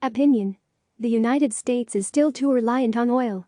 Opinion: the United States is still too reliant on oil.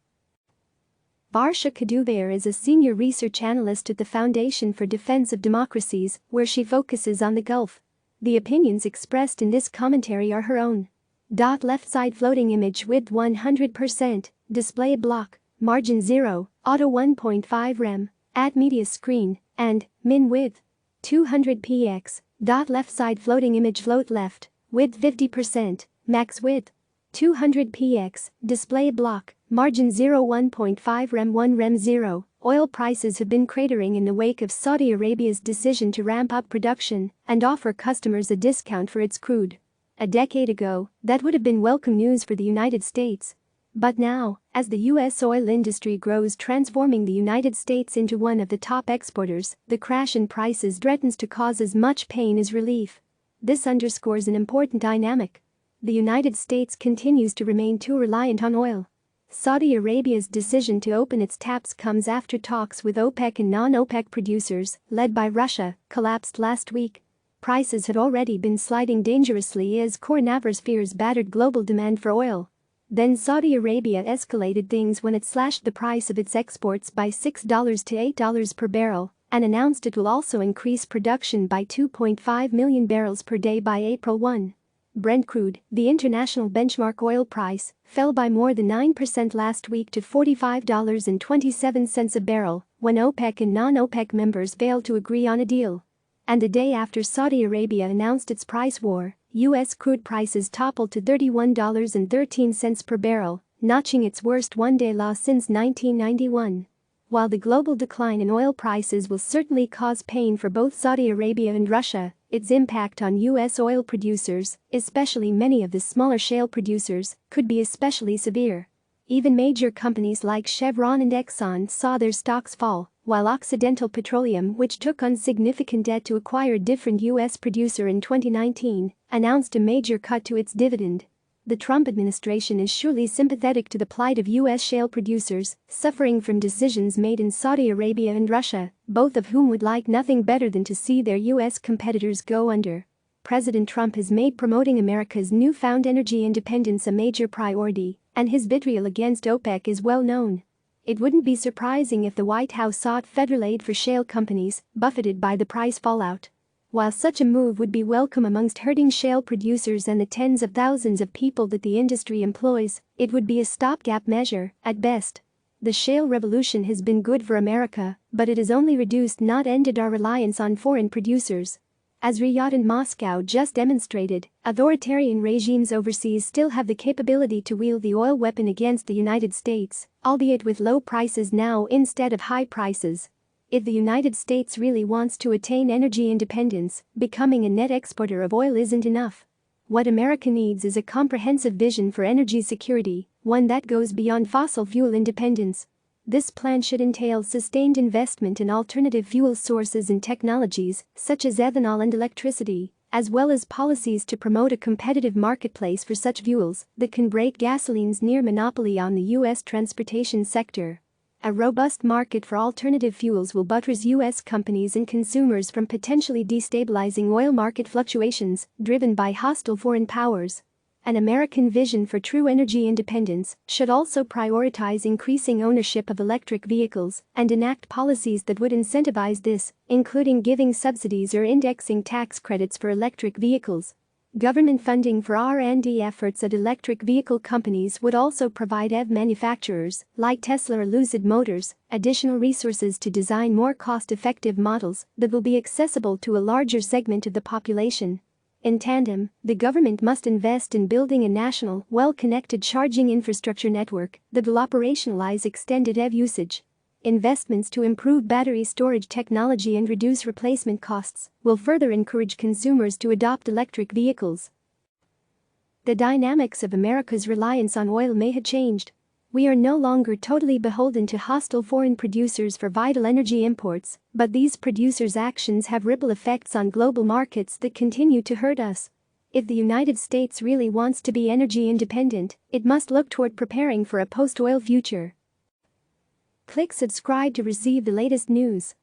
Varsha Koduvayur is a senior research analyst at the Foundation for Defense of Democracies, where she focuses on the Gulf. The opinions expressed in this commentary are her own. Left side floating image width 100%, display block, margin 0, auto 1.5 rem, add media screen, and min width 200 px. Left side floating image float left, width 50%, max width 200 px, display block, margin 0 1.5 rem 1 rem 0. Oil prices have been cratering in the wake of Saudi Arabia's decision to ramp up production and offer customers a discount for its crude. A decade ago, that would have been welcome news for the United States. But now, as the U.S. oil industry grows, transforming the United States into one of the top exporters, the crash in prices threatens to cause as much pain as relief. This underscores an important dynamic. The United States continues to remain too reliant on oil. Saudi Arabia's decision to open its taps comes after talks with OPEC and non-OPEC producers, led by Russia, collapsed last week. Prices had already been sliding dangerously as coronavirus fears battered global demand for oil. Then Saudi Arabia escalated things when it slashed the price of its exports by $6 to $8 per barrel and announced it will also increase production by 2.5 million barrels per day by April 1. Brent crude, the international benchmark oil price, fell by more than 9% last week to $45.27 a barrel when OPEC and non-OPEC members failed to agree on a deal. And the day after Saudi Arabia announced its price war, U.S. crude prices toppled to $31.13 per barrel, notching its worst one-day low since 1991. While the global decline in oil prices will certainly cause pain for both Saudi Arabia and Russia, its impact on U.S. oil producers, especially many of the smaller shale producers, could be especially severe. Even major companies like Chevron and Exxon saw their stocks fall, while Occidental Petroleum, which took on significant debt to acquire a different U.S. producer in 2019, announced a major cut to its dividend. The Trump administration is surely sympathetic to the plight of U.S. shale producers, suffering from decisions made in Saudi Arabia and Russia, both of whom would like nothing better than to see their U.S. competitors go under. President Trump has made promoting America's newfound energy independence a major priority, and his vitriol against OPEC is well known. It wouldn't be surprising if the White House sought federal aid for shale companies, buffeted by the price fallout. While such a move would be welcome amongst hurting shale producers and the tens of thousands of people that the industry employs, it would be a stopgap measure, at best. The shale revolution has been good for America, but it has only reduced, not ended, our reliance on foreign producers. As Riyadh and Moscow just demonstrated, authoritarian regimes overseas still have the capability to wield the oil weapon against the United States, albeit with low prices now instead of high prices. If the United States really wants to attain energy independence, becoming a net exporter of oil isn't enough. What America needs is a comprehensive vision for energy security, one that goes beyond fossil fuel independence. This plan should entail sustained investment in alternative fuel sources and technologies, such as ethanol and electricity, as well as policies to promote a competitive marketplace for such fuels that can break gasoline's near monopoly on the U.S. transportation sector. A robust market for alternative fuels will buttress U.S. companies and consumers from potentially destabilizing oil market fluctuations driven by hostile foreign powers. An American vision for true energy independence should also prioritize increasing ownership of electric vehicles and enact policies that would incentivize this, including giving subsidies or indexing tax credits for electric vehicles. Government funding for R&D efforts at electric vehicle companies would also provide EV manufacturers, like Tesla or Lucid Motors, additional resources to design more cost-effective models that will be accessible to a larger segment of the population. In tandem, the government must invest in building a national, well-connected charging infrastructure network that will operationalize extended EV usage. Investments to improve battery storage technology and reduce replacement costs will further encourage consumers to adopt electric vehicles. The dynamics of America's reliance on oil may have changed. We are no longer totally beholden to hostile foreign producers for vital energy imports, but these producers' actions have ripple effects on global markets that continue to hurt us. If the United States really wants to be energy independent, it must look toward preparing for a post-oil future. Click subscribe to receive the latest news.